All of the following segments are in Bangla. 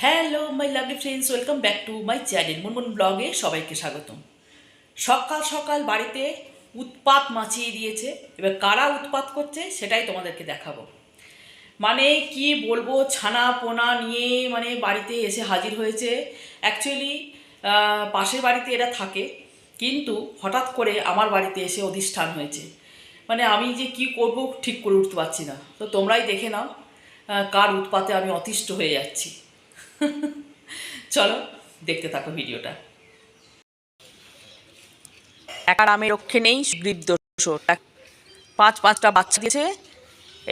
Hello my lovely friends, welcome back to my channel Munmun ব্লগে সবাইকে স্বাগতম। সকাল সকাল বাড়িতে উৎপাত মাচিয়ে দিয়েছে। এবার কারা উৎপাত করছে সেটাই তোমাদেরকে দেখাবো। মানে কি বলবো, ছানা পোনা নিয়ে মানে বাড়িতে এসে হাজির হয়েছে। অ্যাকচুয়ালি পাশের বাড়িতে এরা থাকে, কিন্তু হঠাৎ করে আমার বাড়িতে এসে অধিষ্ঠান হয়েছে। মানে আমি যে কি করব ঠিক করে উঠতে পারছি না। তো তোমরাই দেখে নাও কার উৎপাতে আমি অতিষ্ঠ হয়ে যাচ্ছি। চলো দেখতে থাকো ভিডিওটা। একার আমি রক্ষে নেই, বৃদ্ধ পাঁচটা বাচ্চা দিয়েছে,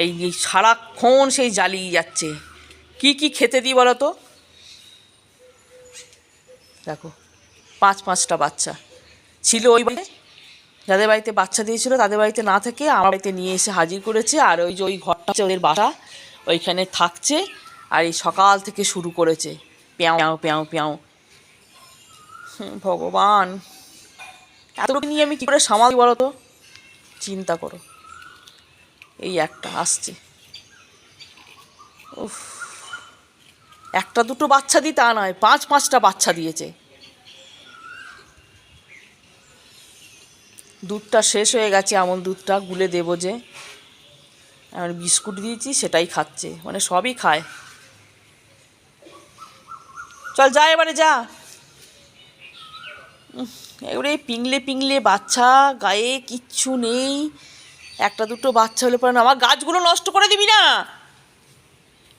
এই সারাক্ষণ সেই জ্বালিয়ে যাচ্ছে। কি কি খেতে দিই বলো তো? দেখো, পাঁচটা বাচ্চা ছিল ওই বাড়িতে, যাদের বাড়িতে বাচ্চা দিয়েছিল তাদের বাড়িতে না থেকে আমার বাড়িতে নিয়ে এসে হাজির করেছে। আর ওই যে ওই ঘরটা হচ্ছে ওদের বাসা, ওইখানে থাকছে। আর এই সকাল থেকে শুরু করেছে প্যাও প্যাও প্যাও। ভগবান, এতটুকু নিয়ে আমি কী করে সামাল বলো তো? চিন্তা করো। এই একটা আসছে, উফ, একটা দুটো বাচ্চা দিই তা নয়, পাঁচটা বাচ্চা দিয়েছে। দুধটা শেষ হয়ে গেছে, আমল দুধটা গুলে দেবো যে, আর বিস্কুট দিয়েছি সেটাই খাচ্ছে, মানে সবই খায়। চল যা, এবারে যা। এবারে পিংলে পিংলে বাচ্চা, গায়ে কিচ্ছু নেই। একটা দুটো বাচ্চা হলে পরে না, আমার গাছগুলো নষ্ট করে দিবি না।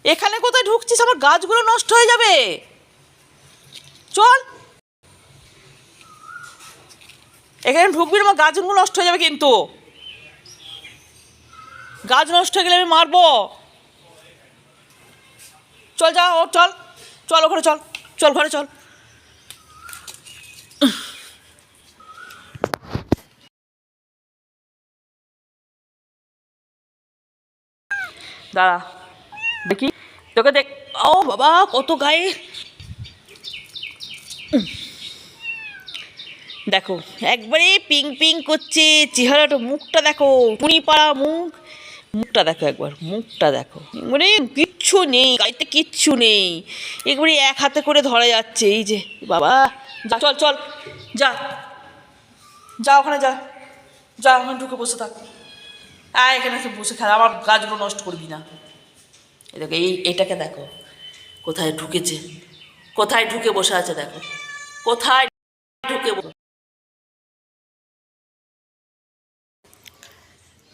এখানে কোথায় ঢুকছিস? আমার গাছগুলো নষ্ট হয়ে যাবে। চল, এখানে ঢুকবি না, আমার গাছগুলো নষ্ট হয়ে যাবে কিন্তু। গাছ নষ্ট হয়ে গেলে আমি মারবো। চল যা, ও চল চল, ওখানে চল, চল ঘরে চল। দাঁড়া দেখি তোকে, দেখ। ও বাবা, কত গায়ে। দেখো, একবারে পিং পিং করছে চেহারাটা, মুখটা দেখো, টুনি পাড়া মুখ। মুখটা দেখো একবার, মুখটা দেখো, মানে কিচ্ছু নেই গাড়িতে, কিচ্ছু নেই। একবারে এক হাতে করে ধরা যাচ্ছে। এই যে বাবা, যা চল চল, যা যা, ওখানে যা, যা ওখানে ঢুকে বসে থাক। এখানে এসে বসে খেলা, আমার গাছগুলো নষ্ট করবি না। এই দেখো, এটাকে দেখো কোথায় ঢুকেছে, কোথায় ঢুকে বসে আছে, দেখো কোথায় ঢুকে।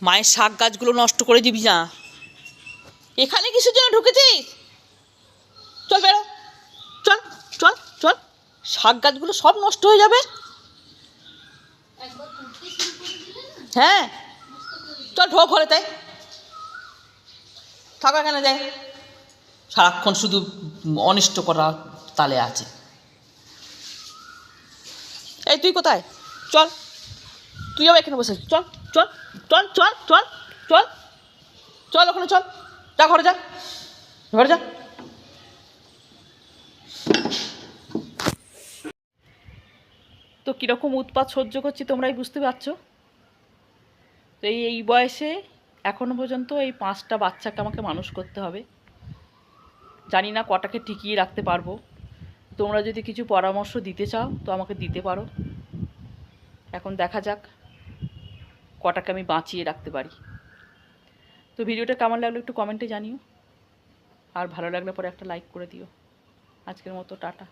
মায়ের শাক গাছগুলো নষ্ট করে দিবি না। এখানে কিসের জন্য ঢুকেছিস? চল বেরো, চল চল চল, শাক গাছগুলো সব নষ্ট হয়ে যাবে। হ্যাঁ চল, ঢোক ঘরে, তাই থাকা এখানে যায়, সারাক্ষণ শুধু অনিষ্ট করা তালে আছে। এই তুই কোথায়? চল, তুইও এখানে বসে, চল চল চল চল চল চল চল, ওখানে চল, যা ঘরে যা, ঘরে যা। তো কীরকম উৎপাত সহ্য করছি তোমরাই বুঝতে পারছো। তো এই বয়সে এখনও পর্যন্ত এই 5টা বাচ্চাকে আমাকে মানুষ করতে হবে। জানি না কটাকে টিকিয়ে রাখতে পারবো। তোমরা যদি কিছু পরামর্শ দিতে চাও তো আমাকে দিতে পারো। এখন দেখা যাক কটাকে আমি বাঁচিয়ে রাখতে পারি। তো ভিডিওটা কেমন লাগলো একটু কমেন্টে জানিও, আর ভালো লাগলে পরে একটা লাইক করে দিও। আজকের মতো টাটা।